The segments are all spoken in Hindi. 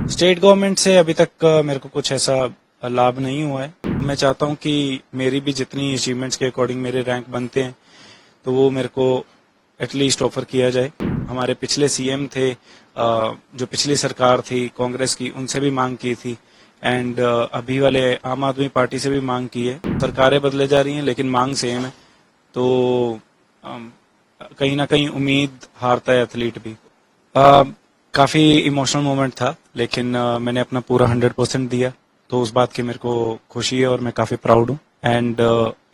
स्टेट गवर्नमेंट से अभी तक मेरे को कुछ ऐसा लाभ नहीं हुआ है। मैं चाहता हूं कि मेरी भी जितनी अचीवमेंट्स के अकॉर्डिंग मेरे रैंक बनते हैं तो वो मेरे को एटलीस्ट ऑफर किया जाए। हमारे पिछले सीएम थे, जो पिछली सरकार थी कांग्रेस की, उनसे भी मांग की थी एंड अभी वाले आम आदमी पार्टी से भी मांग की है। सरकारें बदले जा रही हैं लेकिन मांग सेम है, तो कहीं ना कहीं उम्मीद हारता है एथलीट भी। अ, काफी इमोशनल मोमेंट था लेकिन मैंने अपना पूरा 100% दिया, तो उस बात की मेरे को खुशी है और मैं काफी प्राउड हूँ एंड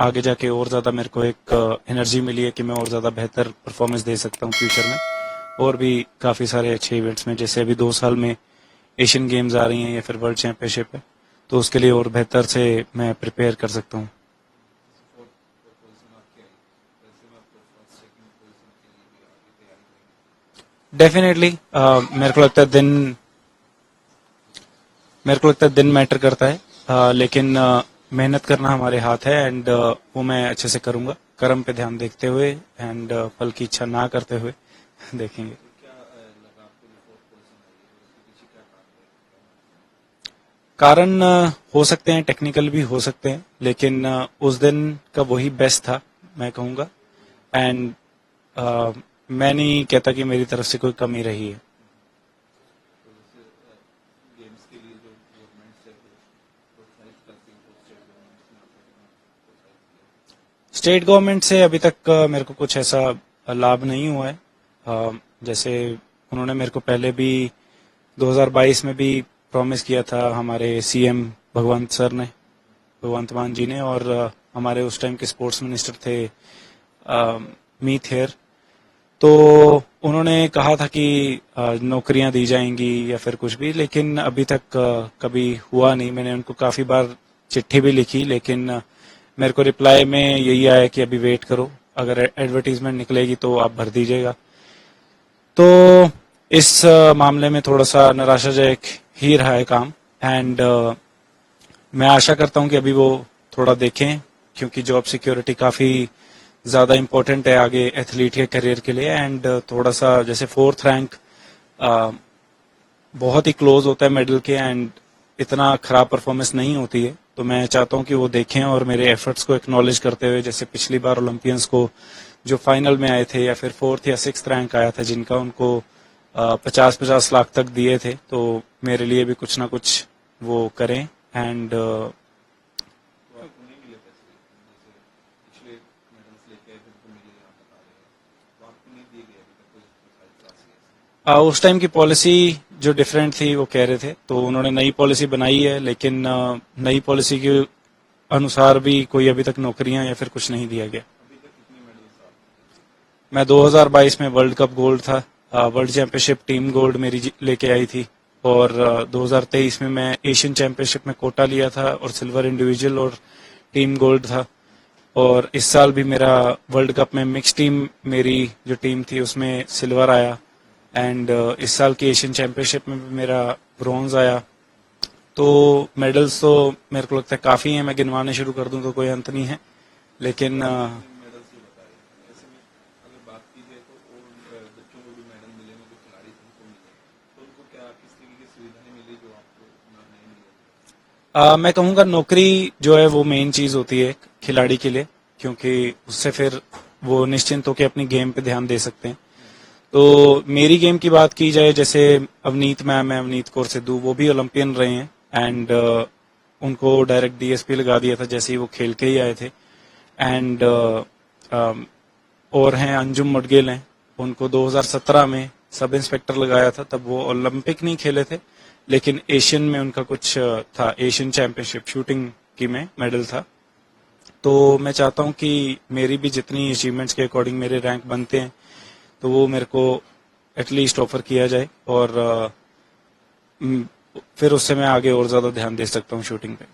आगे जाके और ज्यादा मेरे को एक एनर्जी मिली है कि मैं और ज्यादा बेहतर परफॉर्मेंस दे सकता हूँ फ्यूचर में। और भी काफी सारे अच्छे इवेंट्स में, जैसे अभी 2 साल में एशियन गेम्स आ रही हैं या फिर वर्ल्ड चैंपियनशिप है, तो उसके लिए और बेहतर से मैं प्रिपेयर कर सकता हूँ। डेफिनेटली मेरे को लगता है दिन मैटर करता है, लेकिन मेहनत करना हमारे हाथ है एंड वो मैं अच्छे से करूंगा, कर्म पे ध्यान देखते हुए एंड फल की इच्छा ना करते हुए देखेंगे। कारण हो सकते हैं, टेक्निकल भी हो सकते हैं, लेकिन उस दिन का वही बेस्ट था मैं कहूंगा एंड मैं नहीं कहता कि मेरी तरफ से कोई कमी रही है। स्टेट गवर्नमेंट से अभी तक मेरे को कुछ ऐसा लाभ नहीं हुआ है। जैसे उन्होंने मेरे को पहले भी 2022 में भी प्रॉमिस किया था, हमारे सीएम भगवंत मान जी ने, और हमारे उस टाइम के स्पोर्ट्स मिनिस्टर थे मीत हेयर। तो उन्होंने कहा था कि नौकरियां दी जाएंगी या फिर कुछ भी, लेकिन अभी तक कभी हुआ नहीं। मैंने उनको काफी बार चिट्ठी भी लिखी लेकिन मेरे को रिप्लाई में यही आया कि अभी वेट करो, अगर एडवर्टीजमेंट निकलेगी तो आप भर दीजिएगा। तो इस मामले में थोड़ा सा निराशाजनक ही रहा है काम एंड मैं आशा करता हूं कि अभी वो थोड़ा देखें, क्योंकि जॉब सिक्योरिटी काफी ज्यादा इम्पोर्टेंट है आगे एथलीट के करियर के लिए एंड थोड़ा सा जैसे 4th रैंक बहुत ही क्लोज होता है मेडल के एंड इतना खराब परफॉर्मेंस नहीं होती है। तो मैं चाहता हूं कि वो देखें और मेरे एफर्ट्स को एक्नॉलेज करते हुए, जैसे पिछली बार ओलंपियंस को जो फाइनल में आए थे या फिर 4th या 6th रैंक आया था जिनका, उनको 50-50 लाख तक दिए थे, तो मेरे लिए भी कुछ ना कुछ वो करें एंड उस टाइम की पॉलिसी जो डिफरेंट थी वो कह रहे थे, तो उन्होंने नई पॉलिसी बनाई है, लेकिन नई पॉलिसी के अनुसार भी कोई अभी तक नौकरियां या फिर कुछ नहीं दिया गया। मैं 2022 में वर्ल्ड कप गोल्ड था, वर्ल्ड चैंपियनशिप टीम गोल्ड मेरी लेके आई थी, और 2023 में मैं एशियन चैंपियनशिप में कोटा लिया था और सिल्वर इंडिविजुअल और टीम गोल्ड था। और इस साल भी मेरा वर्ल्ड कप में मिक्स टीम, मेरी जो टीम थी उसमें सिल्वर आया एंड इस साल की एशियन चैंपियनशिप में भी मेरा ब्रॉन्ज आया। तो मेडल्स तो मेरे को लगता है काफी हैं, मैं गिनवाने शुरू कर दूं तो कोई अंत नहीं है, लेकिन मैं कहूंगा नौकरी जो है वो मेन चीज होती है खिलाड़ी के लिए, क्योंकि उससे फिर वो निश्चिंत होकर अपनी गेम पे ध्यान दे सकते हैं। तो मेरी गेम की बात की जाए, जैसे अवनीत मैम है, अवनीत कौर सिद्धू, वो भी ओलंपियन रहे हैं एंड उनको डायरेक्ट डीएसपी लगा दिया था जैसे ही वो खेल के ही आए थे एंड और हैं अंजुम मुडगिल हैं, उनको 2017 में सब इंस्पेक्टर लगाया था, तब वो ओलंपिक नहीं खेले थे लेकिन एशियन में उनका कुछ था, एशियन चैंपियनशिप शूटिंग की में मेडल था। तो मैं चाहता हूं कि मेरी भी जितनी अचीवमेंट्स के अकॉर्डिंग मेरे रैंक बनते हैं तो वो मेरे को एटलीस्ट ऑफर किया जाए और फिर उससे मैं आगे और ज्यादा ध्यान दे सकता हूँ शूटिंग पे।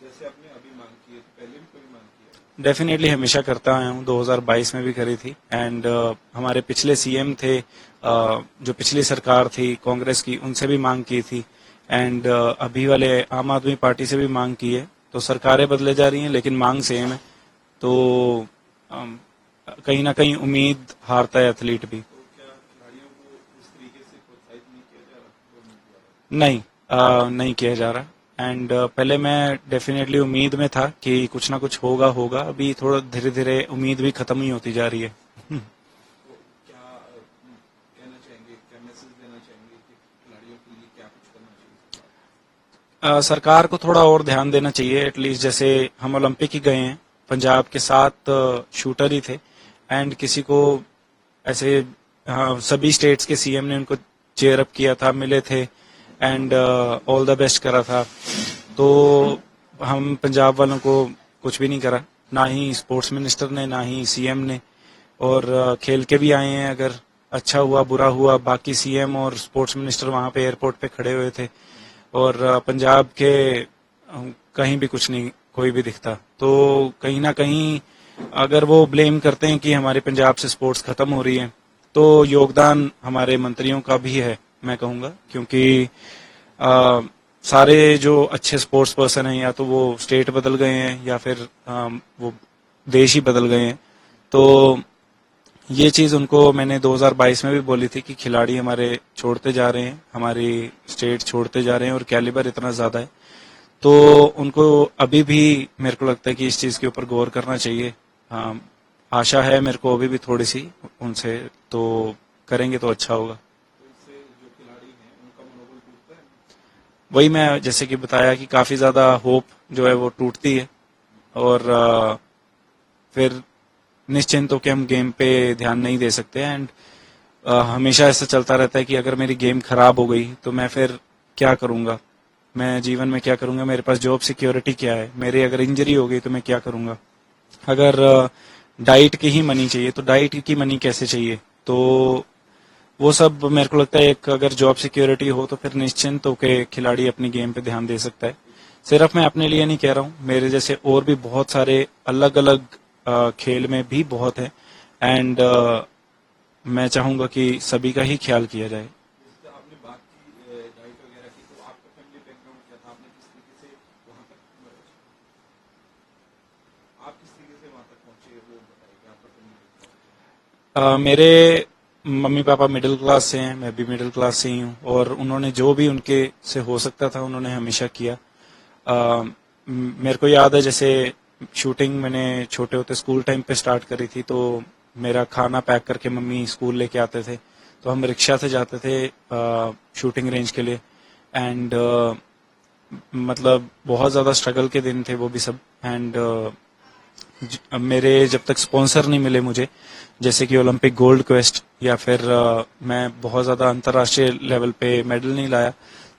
डेफिनेटली हमेशा करता आया हूँ, 2022 में भी करी थी एंड हमारे पिछले सीएम थे, जो पिछली सरकार थी कांग्रेस की, उनसे भी मांग की थी एंड अभी वाले आम आदमी पार्टी से भी मांग की है। तो सरकारें बदले जा रही हैं लेकिन मांग सेम है, तो अम, कहीं ना कहीं उम्मीद हारता है एथलीट भी। नहीं, नहीं किया जा रहा। एंड पहले मैं डेफिनेटली उम्मीद में था कि कुछ ना कुछ होगा होगा, अभी थोड़ा धीरे धीरे उम्मीद भी खत्म ही होती जा रही है। सरकार को थोड़ा और ध्यान देना चाहिए। एटलीस्ट जैसे हम ओलंपिक ही गए हैं, पंजाब के 7 शूटर ही थे एंड किसी को ऐसे, हाँ, सभी स्टेट्स के सीएम ने उनको चेयर अप किया था, मिले थे एंड ऑल द बेस्ट करा था। तो हम पंजाब वालों को कुछ भी नहीं करा, ना ही स्पोर्ट्स मिनिस्टर ने, ना ही सीएम ने। और खेल के भी आए हैं, अगर अच्छा हुआ बुरा हुआ, बाकी सीएम और स्पोर्ट्स मिनिस्टर वहां पे एयरपोर्ट पे खड़े हुए थे और पंजाब के कहीं भी कुछ नहीं, कोई भी दिखता। तो कहीं ना कहीं अगर वो ब्लेम करते हैं कि हमारे पंजाब से स्पोर्ट्स खत्म हो रही है, तो योगदान हमारे मंत्रियों का भी है, मैं कहूंगा। क्योंकि सारे जो अच्छे स्पोर्ट्स पर्सन हैं, या तो वो स्टेट बदल गए हैं या फिर वो देश ही बदल गए हैं। तो ये चीज उनको मैंने 2022 में भी बोली थी कि खिलाड़ी हमारे छोड़ते जा रहे हैं, हमारी स्टेट छोड़ते जा रहे हैं और कैलिबर इतना ज्यादा है। तो उनको अभी भी मेरे को लगता है कि इस चीज के ऊपर गौर करना चाहिए। आशा है मेरे को अभी भी थोड़ी सी उनसे, तो करेंगे तो अच्छा होगा। वही मैं जैसे कि बताया कि काफी ज्यादा होप जो है वो टूटती है और फिर निश्चिंत होकर हम गेम पे ध्यान नहीं दे सकते। एंड हमेशा ऐसा चलता रहता है कि अगर मेरी गेम खराब हो गई तो मैं फिर क्या करूंगा, मैं जीवन में क्या करूंगा, मेरे पास जॉब सिक्योरिटी क्या है, मेरी अगर इंजरी हो गई तो मैं क्या करूंगा। अगर डाइट की ही मनी चाहिए तो डाइट की मनी कैसे चाहिए। तो वो सब मेरे को लगता है, एक अगर जॉब सिक्योरिटी हो तो फिर निश्चिंत होकर खिलाड़ी अपनी गेम पे ध्यान दे सकता है। सिर्फ मैं अपने लिए नहीं कह रहा हूँ, मेरे जैसे और भी बहुत सारे अलग अलग खेल में भी बहुत है। एंड मैं चाहूंगा कि सभी का ही ख्याल किया जाए। मेरे मम्मी पापा मिडिल क्लास से हैं, मैं भी मिडिल क्लास से ही हूँ और उन्होंने जो भी उनके से हो सकता था उन्होंने हमेशा किया। मेरे को याद है जैसे शूटिंग मैंने छोटे होते स्कूल टाइम पे स्टार्ट करी थी, तो मेरा खाना पैक करके मम्मी स्कूल लेके आते थे, तो हम रिक्शा से जाते थे शूटिंग रेंज के लिए। एंड मतलब बहुत ज्यादा स्ट्रगल के दिन थे वो भी सब। एंड मेरे जब तक स्पॉन्सर नहीं मिले मुझे, जैसे कि ओलंपिक गोल्ड क्वेस्ट या फिर मैं बहुत ज्यादा अंतर्राष्ट्रीय लेवल पे मेडल नहीं लाया,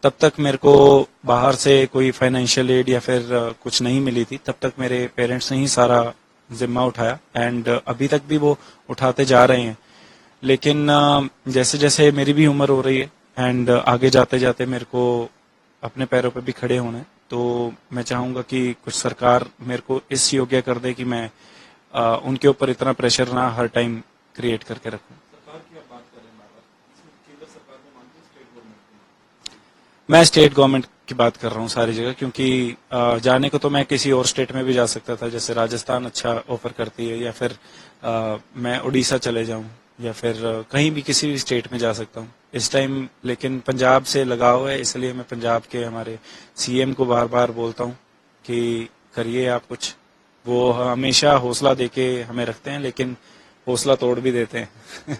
तब तक मेरे को बाहर से कोई फाइनेंशियल एड या फिर कुछ नहीं मिली थी। तब तक मेरे पेरेंट्स ने ही सारा जिम्मा उठाया एंड अभी तक भी वो उठाते जा रहे हैं। लेकिन जैसे जैसे मेरी भी उम्र हो रही है एंड आगे जाते जाते मेरे को अपने पैरों पे भी खड़े होना है, तो मैं चाहूंगा कि कुछ सरकार मेरे को इस योग्य कर दे कि मैं उनके ऊपर इतना प्रेशर ना हर टाइम क्रिएट करके रखूं। मैं स्टेट गवर्नमेंट की बात कर रहा हूँ सारी जगह, क्योंकि जाने को तो मैं किसी और स्टेट में भी जा सकता था, जैसे राजस्थान अच्छा ऑफर करती है, या फिर मैं उड़ीसा चले जाऊं, या फिर कहीं भी किसी भी स्टेट में जा सकता हूँ इस टाइम। लेकिन पंजाब से लगाव है, इसलिए मैं पंजाब के हमारे सीएम को बार बार बोलता हूँ कि करिए आप कुछ। वो हमेशा हौसला देके हमें रखते हैं, लेकिन हौसला तोड़ भी देते हैं।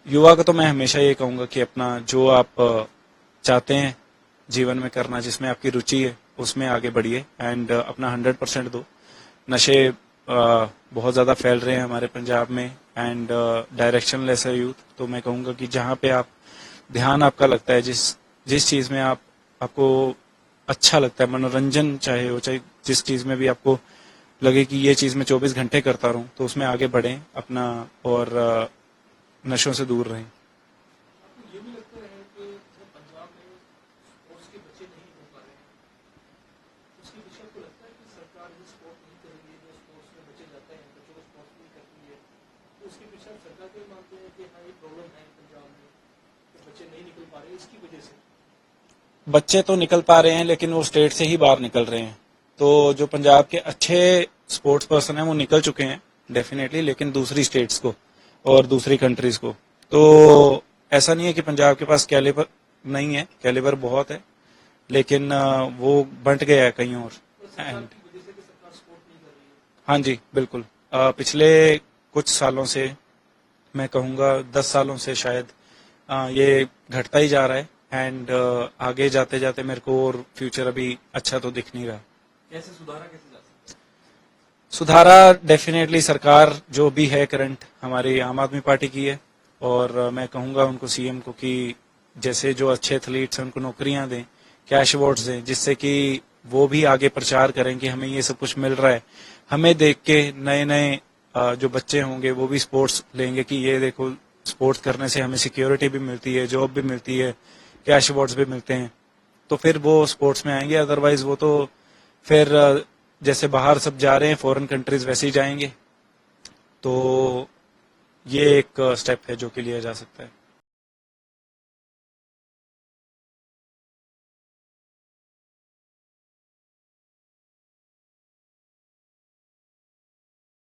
युवा को तो मैं हमेशा ये कहूंगा कि अपना जो आप चाहते हैं जीवन में करना, जिसमें आपकी रुचि है, उसमें आगे बढ़िए एंड अपना 100% दो। नशे बहुत ज्यादा फैल रहे हैं हमारे पंजाब में एंड डायरेक्शन लेस है यूथ। तो मैं कहूंगा कि जहां पे आप ध्यान आपका लगता है, जिस जिस चीज में आपको अच्छा लगता है, मनोरंजन चाहे हो, चाहे जिस चीज में भी आपको लगे कि ये चीज मैं 24 घंटे करता रहूं, तो उसमें आगे बढ़ें अपना और नशों से दूर रहें। बच्चे तो निकल पा रहे हैं, लेकिन वो स्टेट से ही बाहर निकल रहे हैं। तो जो पंजाब के अच्छे स्पोर्ट्स पर्सन हैं वो निकल चुके हैं डेफिनेटली, लेकिन दूसरी स्टेट्स को और दूसरी कंट्रीज को। तो ऐसा नहीं है कि पंजाब के पास नहीं है, कैलिबर बहुत है, लेकिन वो बंट गया है कहीं और। एंड हाँ जी, बिल्कुल। पिछले कुछ सालों से, मैं कहूँगा 10 सालों से शायद, ये घटता ही जा रहा है। एंड आगे जाते जाते मेरे को और फ्यूचर अभी अच्छा तो दिख नहीं रहा। कैसे सुधारा कैसे जा सकता है? सुधारा डेफिनेटली सरकार जो भी है करंट हमारी आम आदमी पार्टी की है, और मैं कहूँगा उनको, सीएम को, कि जैसे जो अच्छे एथलीट्स हैं उनको नौकरियां दें, कैश अवार्ड्स दें, जिससे कि वो भी आगे प्रचार करें कि हमें ये सब कुछ मिल रहा है। हमें देख के नए नए जो बच्चे होंगे वो भी स्पोर्ट्स लेंगे कि ये देखो, स्पोर्ट्स करने से हमें सिक्योरिटी भी मिलती है, जॉब भी मिलती है, कैश अवार्ड्स भी मिलते हैं, तो फिर वो स्पोर्ट्स में आएंगे। अदरवाइज वो तो फिर जैसे बाहर सब जा रहे हैं फॉरेन कंट्रीज, वैसे ही जाएंगे। तो ये एक स्टेप है जो कि लिया जा सकता है।